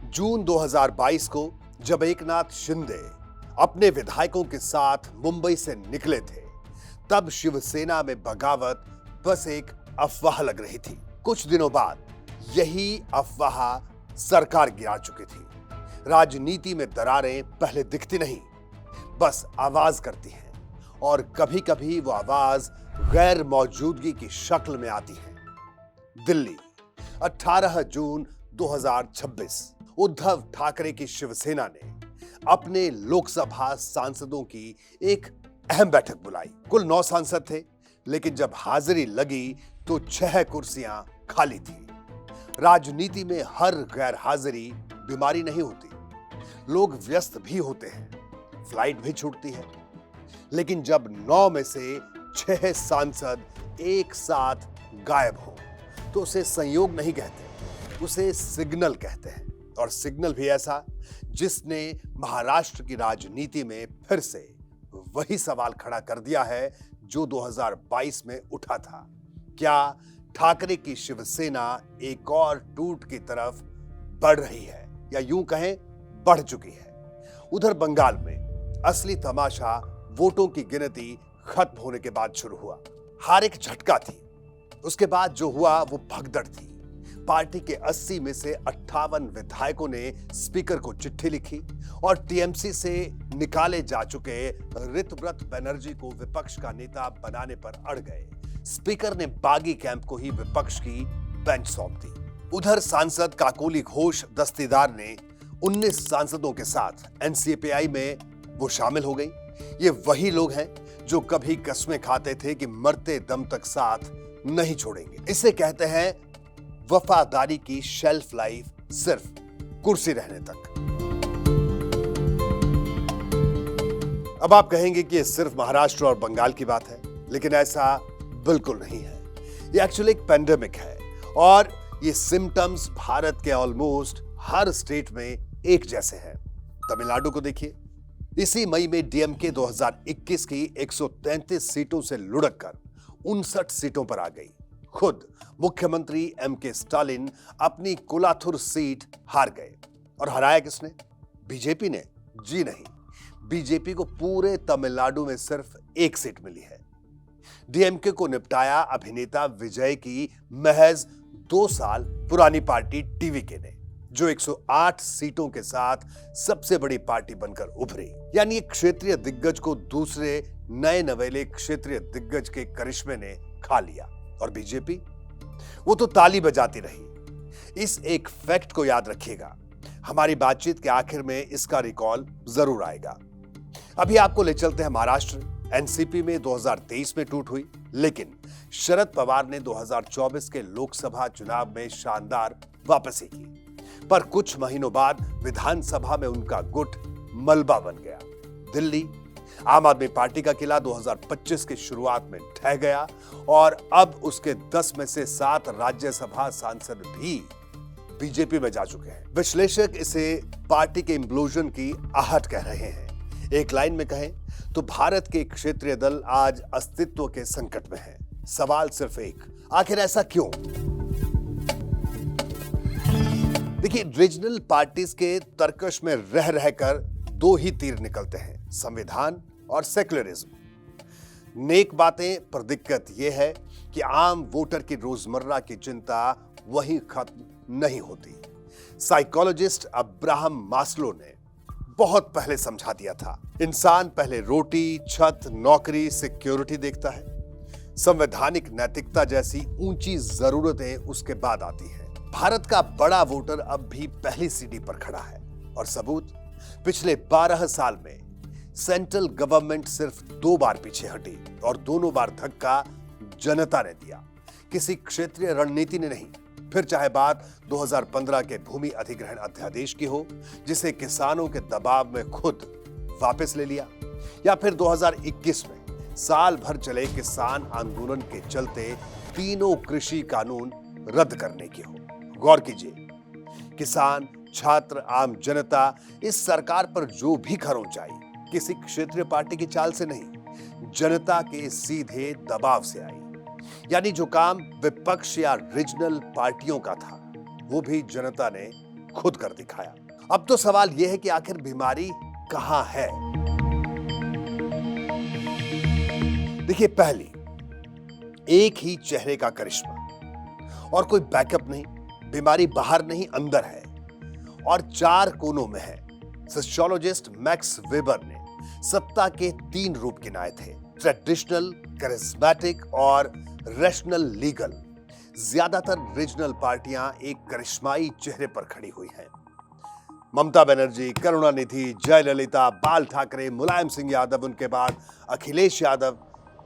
जून 2022 को जब एकनाथ शिंदे अपने विधायकों के साथ मुंबई से निकले थे, तब शिवसेना में बगावत बस एक अफवाह लग रही थी। कुछ दिनों बाद यही अफवाह सरकार गिरा चुकी थी। राजनीति में दरारें पहले दिखती नहीं, बस आवाज करती हैं, और कभी कभी वो आवाज गैर मौजूदगी की शक्ल में आती है। दिल्ली, 18 जून 2026। उद्धव ठाकरे की शिवसेना ने अपने लोकसभा सांसदों की एक अहम बैठक बुलाई। कुल 9 सांसद थे, लेकिन जब हाजिरी लगी तो 6 कुर्सियां खाली थी। राजनीति में हर गैर हाजिरी बीमारी नहीं होती। लोग व्यस्त भी होते हैं, फ्लाइट भी छूटती है, लेकिन जब 9 में से 6 सांसद एक साथ गायब हो तो उसे संयोग नहीं कहते, उसे सिग्नल कहते हैं। और सिग्नल भी ऐसा जिसने महाराष्ट्र की राजनीति में फिर से वही सवाल खड़ा कर दिया है जो 2022 में उठा था। क्या ठाकरे की शिवसेना एक और टूट की तरफ बढ़ रही है, या यूं कहें बढ़ चुकी है? उधर बंगाल में असली तमाशा वोटों की गिनती खत्म होने के बाद शुरू हुआ। हार एक झटका थी, उसके बाद जो हुआ वो भगदड़ थी। पार्टी के 80 में से 58 विधायकों ने स्पीकर को चिट्ठी लिखी और टीएमसी से निकाले जा चुके ऋतव्रत बनर्जी को विपक्ष का नेता बनाने पर अड़ गए। स्पीकर ने बागी कैंप को ही विपक्ष की बेंच सौंप दी। उधर सांसद काकोली घोष दस्तीदार ने 19 सांसदों के साथ एनसीपीआई में वो शामिल हो गई। ये वही लोग हैं जो कभी कस्में खाते थे कि मरते दम तक साथ नहीं छोड़ेंगे। इसे कहते हैं वफादारी की शेल्फ लाइफ सिर्फ कुर्सी रहने तक। अब आप कहेंगे कि ये सिर्फ महाराष्ट्र और बंगाल की बात है, लेकिन ऐसा बिल्कुल नहीं है। ये एक्चुअली एक पेंडेमिक है, और ये सिम्टम्स भारत के ऑलमोस्ट हर स्टेट में एक जैसे हैं। तमिलनाडु को देखिए, इसी मई में डीएमके 2021 की 133 सीटों से लुढ़ककर 59 सीटों पर आ गई। खुद मुख्यमंत्री एमके स्टालिन अपनी कोलाथुर सीट हार गए। और हराया किसने? बीजेपी ने? जी नहीं, बीजेपी को पूरे तमिलनाडु में सिर्फ 1 सीट मिली है। डीएमके को निपटाया अभिनेता विजय की महज 2 साल पुरानी पार्टी टीवीके ने, जो 108 सीटों के साथ सबसे बड़ी पार्टी बनकर उभरी। यानी एक क्षेत्रीय दिग्गज को दूसरे नए नवेले क्षेत्रीय दिग्गज के करिश्मे ने खा लिया। और बीजेपी, वो तो ताली बजाती रही। इस एक फैक्ट को याद रखिएगा, हमारी बातचीत के आखिर में इसका रिकॉल जरूर आएगा। अभी आपको ले चलते हैं महाराष्ट्र। एनसीपी में 2023 में टूट हुई, लेकिन शरद पवार ने 2024 के लोकसभा चुनाव में शानदार वापसी की। पर कुछ महीनों बाद विधानसभा में उनका गुट मलबा बन गया। दिल्ली, आम आदमी पार्टी का किला 2025 की शुरुआत में ढह गया, और अब उसके 10 में से 7 राज्यसभा सांसद भी बीजेपी में जा चुके हैं। विश्लेषक इसे पार्टी के इम्प्लोजन की आहट कह रहे हैं। एक लाइन में कहें तो भारत के क्षेत्रीय दल आज अस्तित्व के संकट में हैं। सवाल सिर्फ एक, आखिर ऐसा क्यों? देखिए, रीजनल पार्टीज के तर्कश में रह रहकर 2 ही तीर निकलते हैं, संविधान और सेक्युलरिज्म। नेक बातें, पर दिक्कत यह है कि आम वोटर की रोजमर्रा की चिंता वहीं खत्म नहीं होती। साइकोलॉजिस्ट अब्राहम मास्लो ने बहुत पहले समझा दिया था, इंसान पहले रोटी, छत, नौकरी, सिक्योरिटी देखता है। संवैधानिक नैतिकता जैसी ऊंची जरूरतें उसके बाद आती हैं। भारत का बड़ा वोटर अब भी पहली सीढ़ी पर खड़ा है, और सबूत, पिछले 12 साल में सेंट्रल गवर्नमेंट सिर्फ 2 बार पीछे हटी, और दोनों बार धक्का जनता ने दिया, किसी क्षेत्रीय रणनीति ने नहीं। फिर चाहे बात 2015 के भूमि अधिग्रहण अध्यादेश की हो, जिसे किसानों के दबाव में खुद वापस ले लिया, या फिर 2021 में साल भर चले किसान आंदोलन के चलते तीनों कृषि कानून रद्द करने की हो। गौर कीजिए, किसान, छात्र, आम जनता इस सरकार पर जो भी खरोंचाई किसी क्षेत्रीय पार्टी की चाल से नहीं, जनता के सीधे दबाव से आई। यानी जो काम विपक्ष या रीजनल पार्टियों का था, वो भी जनता ने खुद कर दिखाया। अब तो सवाल यह है कि आखिर बीमारी कहां है। देखिए, पहली, एक ही चेहरे का करिश्मा और कोई बैकअप नहीं। बीमारी बाहर नहीं, अंदर है और 4 कोनों में है। सोशियोलॉजिस्ट मैक्स वेबर ने सत्ता के 3 रूप गिनाए थे: ट्रेडिशनल, करिश्मेटिक और रैशनल लीगल। ज्यादातर रीजनल पार्टियां एक करिश्माई चेहरे पर खड़ी हुई हैं। ममता बनर्जी, करुणानिधि, जयललिता, बाल ठाकरे, मुलायम सिंह यादव, उनके बाद अखिलेश यादव।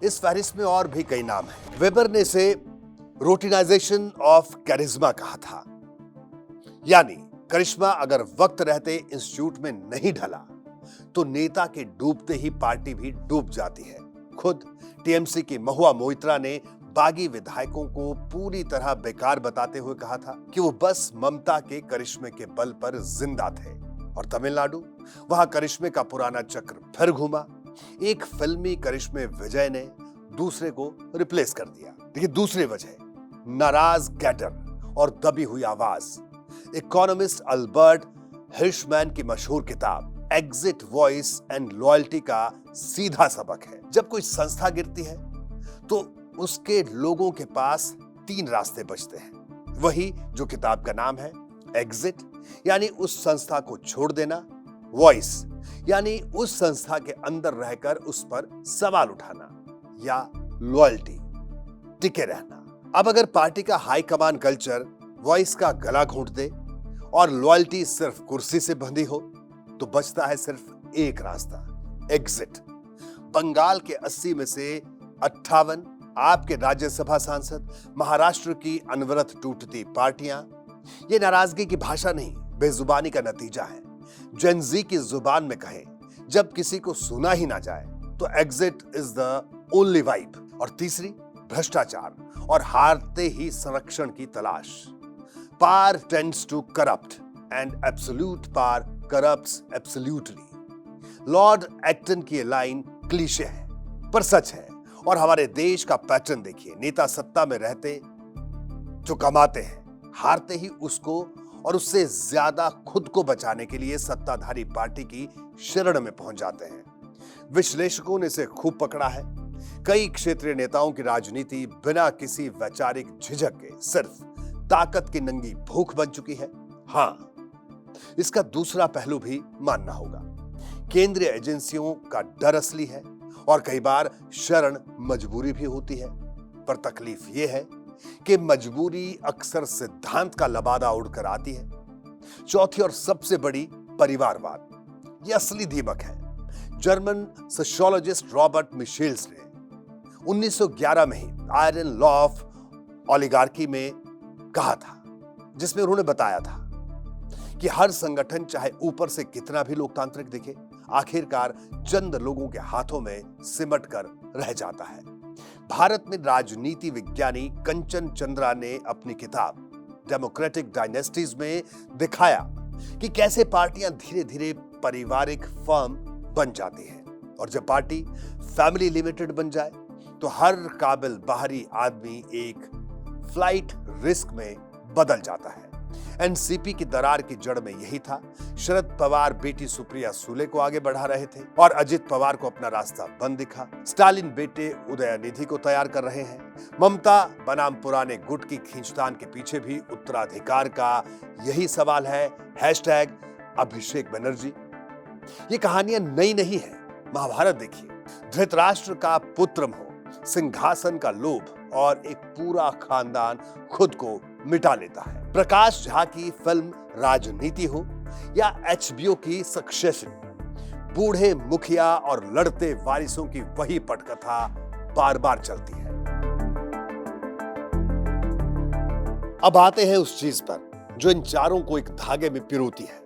इस फहरिस्त में और भी कई नाम हैं। वेबर ने इसे रूटिनाइजेशन ऑफ करिश्मा कहा था, यानी करिश्मा अगर वक्त रहते इंस्टीट्यूट में नहीं ढला तो नेता के डूबते ही पार्टी भी डूब जाती है। खुद टीएमसी की महुआ मोइत्रा ने बागी विधायकों को पूरी तरह बेकार बताते हुए कहा था कि वो बस ममता के करिश्मे के बल पर जिंदा थे। और तमिलनाडु, वहां करिश्मे का पुराना चक्र फिर घूमा। एक फिल्मी करिश्मे विजय ने दूसरे को रिप्लेस कर दिया। देखिए, दूसरी वजह, नाराज कैडर और दबी हुई आवाज। इकोनॉमिस्ट अल्बर्ट हिर्शमैन की मशहूर किताब एग्जिट, वॉइस एंड लॉयल्टी का सीधा सबक है। जब कोई संस्था गिरती है तो उसके लोगों के पास 3 रास्ते बचते हैं। वही जो किताब का नाम है, एग्जिट यानी उस संस्था को छोड़ देना, वॉइस यानी उस संस्था के अंदर रहकर उस पर सवाल उठाना, या लॉयल्टी, टिके रहना। अब अगर पार्टी का हाई कमान कल्चर वॉइस का गला घोंट दे और लॉयल्टी सिर्फ कुर्सी से बंधी हो तो बचता है सिर्फ एक रास्ता, एग्जिट। बंगाल के 80 में से 58 आपके राज्यसभा सांसद, महाराष्ट्र की अनवरत टूटती पार्टियां, ये नाराजगी की भाषा नहीं, बेजुबानी का नतीजा है। जेनजी की जुबान में कहें, जब किसी को सुना ही ना जाए तो exit is the only vibe. और तीसरी, भ्रष्टाचार और हारते ही संरक्षण की तलाश। Power tends to corrupt and absolute power corrupts absolutely. Lord Acton की ये लाइन क्लीशे है पर सच है। और हमारे देश का पैटर्न देखिए, नेता सत्ता में रहते जो कमाते हैं, हारते ही उसको और उससे ज्यादा खुद को बचाने के लिए सत्ताधारी पार्टी की शरण में पहुंच जाते हैं। विश्लेषकों ने इसे खूब पकड़ा है। कई क्षेत्रीय नेताओं की राजनीति बिना किसी वैचारिक झिझक के सिर्फ ताकत की नंगी भूख बन चुकी है। हां, इसका दूसरा पहलू भी मानना होगा। केंद्रीय एजेंसियों का डर असली है और कई बार शरण मजबूरी भी होती है। पर तकलीफ यह है कि मजबूरी अक्सर सिद्धांत का लबादा उड़कर आती है। चौथी और सबसे बड़ी, परिवारवाद। यह असली दीमक है। जर्मन सोशियोलॉजिस्ट रॉबर्ट मिशेल्स ने 1911 में ही आयरन लॉ ऑफ ओलिगार्की में कहा था, जिसमें उन्होंने बताया था कि हर संगठन चाहे ऊपर से कितना भी लोकतांत्रिक दिखे, आखिरकार चंद लोगों के हाथों में सिमट कर रह जाता है। भारत में राजनीति विज्ञानी कंचन चंद्रा ने अपनी किताब डेमोक्रेटिक डायनेस्टीज में दिखाया कि कैसे पार्टियां धीरे धीरे पारिवारिक फर्म बन जाती है। और जब पार्टी फैमिली लिमिटेड बन जाए तो हर काबिल बाहरी आदमी एक फ्लाइट रिस्क में बदल जाता है। एनसीपी की दरार की जड़ में यही था। शरद पवार बेटी सुप्रिया सुले को आगे बढ़ा रहे थे और अजित पवार को अपना रास्ता बंद दिखा। स्टालिन बेटे उदयनिधि को तैयार कर रहे हैं। ममता बनाम पुराने गुट की खींचतान के पीछे भी उत्तराधिकार का यही सवाल है। हैशटैग अभिषेक बनर्जी। ये कहानियां नई नहीं है। महाभारत देखिए, धृतराष्ट्र का पुत्र मोह, सिंहासन का लोभ और एक पूरा खानदान खुद को मिटा लेता है। प्रकाश झा की फिल्म राजनीति हो या एचबीओ की सक्सेशन, बूढ़े मुखिया और लड़ते वारिसों की वही पटकथा बार बार चलती है। अब आते हैं उस चीज पर जो इन चारों को एक धागे में पिरोती है,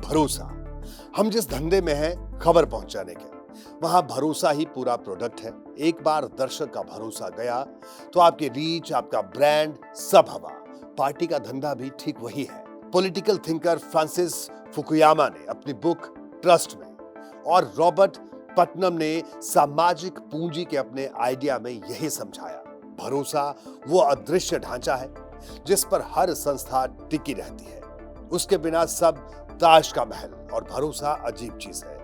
भरोसा। हम जिस धंधे में हैं खबर पहुंचाने के, वहां भरोसा ही पूरा प्रोडक्ट है। एक बार दर्शक का भरोसा गया तो आपकी रीच, आपका ब्रांड, सब हवा। पार्टी का धंधा भी ठीक वही है। पॉलिटिकल थिंकर फ्रांसिस फुकुयामा ने अपनी बुक ट्रस्ट में और रॉबर्ट पटनम ने सामाजिक पूंजी के अपने आइडिया में यही समझाया। भरोसा वो अदृश्य ढांचा है जिस पर हर संस्था टिकी रहती है। उसके बिना सब ताश का महल और भरोसा अजीब चीज है।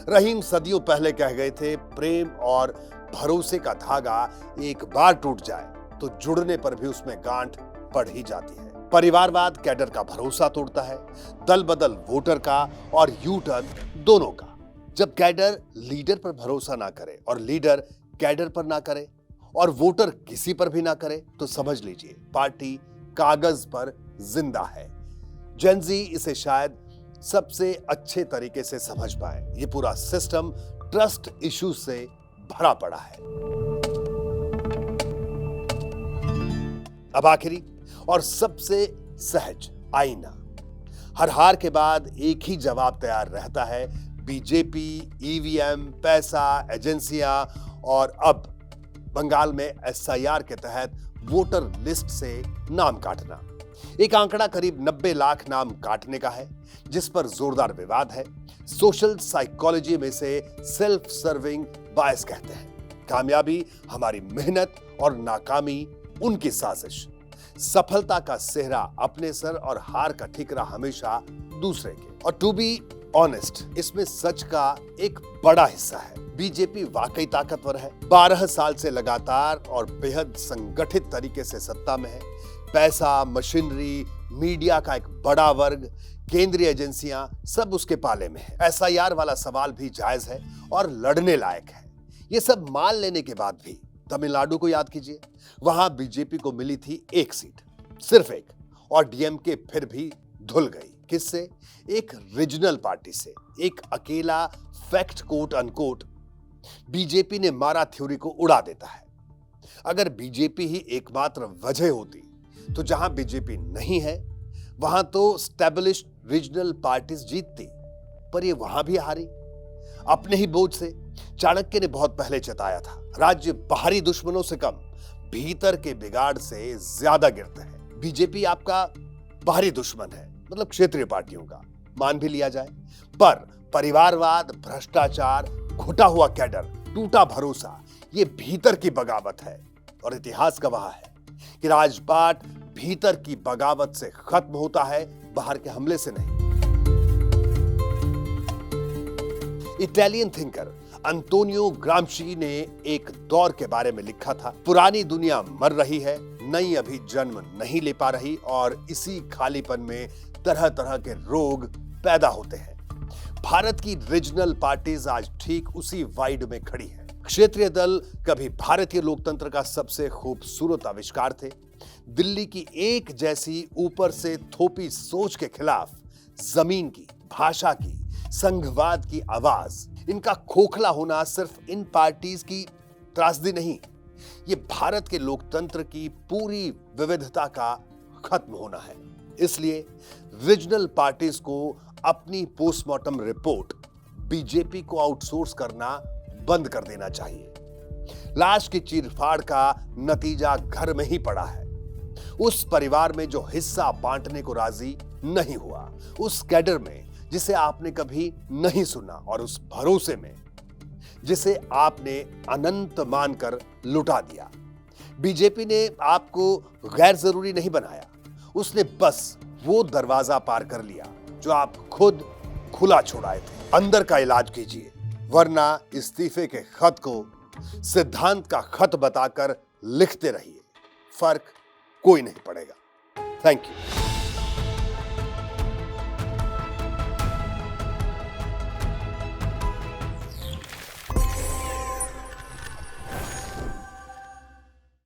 रहीम सदियों पहले कह गए थे, प्रेम और भरोसे का धागा एक बार टूट जाए तो जुड़ने पर भी उसमें गांठ पड़ ही जाती है। परिवारवाद कैडर का भरोसा तोड़ता है, दल बदल वोटर का और यू टर्न दोनों का। जब कैडर लीडर पर भरोसा ना करे और लीडर कैडर पर ना करे और वोटर किसी पर भी ना करे तो समझ लीजिए पार्टी कागज पर जिंदा है। जेनजी इसे शायद सबसे अच्छे तरीके से समझ पाए। ये पूरा सिस्टम ट्रस्ट इश्यूज से भरा पड़ा है। अब आखिरी और सबसे सहज आईना। हर हार के बाद एक ही जवाब तैयार रहता है, बीजेपी, ईवीएम, पैसा, एजेंसियां और अब बंगाल में एसआईआर के तहत वोटर लिस्ट से नाम काटना। एक आंकड़ा करीब 90 लाख नाम काटने का है, जिस पर जोरदार विवाद है। सोशल साइकोलॉजी में से सेल्फ सर्विंग बायस कहते हैं। कामयाबी हमारी मेहनत और नाकामी उनकी साजिश। सफलता का सेहरा अपने सर और हार का ठिकरा हमेशा दूसरे के। और टू बी ऑनेस्ट, इसमें सच का एक बड़ा हिस्सा है। बीजेपी वाकई ताकतवर है, 12 साल से लगातार और बेहद संगठित तरीके से सत्ता में है। पैसा, मशीनरी, मीडिया का एक बड़ा वर्ग, केंद्रीय एजेंसियां सब उसके पाले में है। एसआईआर वाला सवाल भी जायज है और लड़ने लायक है। ये सब मान लेने के बाद भी तमिलनाडु को याद कीजिए, वहां बीजेपी को मिली थी एक सीट, सिर्फ एक, और डीएमके फिर भी धुल गई। किससे? एक रीजनल पार्टी से। एक अकेला फैक्ट कोट अनकोट बीजेपी ने मारा थ्योरी को उड़ा देता है। अगर बीजेपी ही एकमात्र वजह होती तो जहां बीजेपी नहीं है वहां तो स्टैब्लिश्ड रीजनल पार्टीज जीतती, पर ये वहां भी हारी अपने ही बोझ से। चाणक्य ने बहुत पहले चेताया था, राज्य बाहरी दुश्मनों से कम भीतर के बिगाड़ से ज्यादा गिरते हैं। बीजेपी आपका बाहरी दुश्मन है, मतलब क्षेत्रीय पार्टियों का, मान भी लिया जाए, पर परिवारवाद, भ्रष्टाचार, घुटा हुआ कैडर, टूटा भरोसा, ये भीतर की बगावत है। और इतिहास गवाह है कि राजपाट भीतर की बगावत से खत्म होता है, बाहर के हमले से नहीं। इटालियन थिंकर अंतोनियो ग्राम्शी ने एक दौर के बारे में लिखा था, पुरानी दुनिया मर रही है, नई अभी जन्म नहीं ले पा रही और इसी खालीपन में तरह तरह के रोग पैदा होते हैं। भारत की रीजनल पार्टीज आज ठीक उसी वाइड में खड़ी है। क्षेत्रीय दल कभी भारतीय लोकतंत्र का सबसे खूबसूरत आविष्कार थे। दिल्ली की एक जैसी ऊपर से थोपी सोच के खिलाफ जमीन की, भाषा की, संघवाद की आवाज, इनका खोखला होना सिर्फ इन पार्टीज की त्रासदी नहीं, ये भारत के लोकतंत्र की पूरी विविधता का खत्म होना है। इसलिए रीजनल पार्टीज को अपनी पोस्टमार्टम रिपोर्ट बीजेपी को आउटसोर्स करना बंद कर देना चाहिए। लाश की चीरफाड़ का नतीजा घर में ही पड़ा है। उस परिवार में जो हिस्सा बांटने को राजी नहीं हुआ, उस कैडर में जिसे आपने कभी नहीं सुना, और उस भरोसे में जिसे आपने अनंत मानकर लुटा दिया। बीजेपी ने आपको गैर जरूरी नहीं बनाया, उसने बस वो दरवाजा पार कर लिया जो आप खुद खुला छोड़ाए थे। अंदर का इलाज कीजिए, वरना इस्तीफे के खत को सिद्धांत का खत बताकर लिखते रहिए, फर्क कोई नहीं पड़ेगा। Thank you.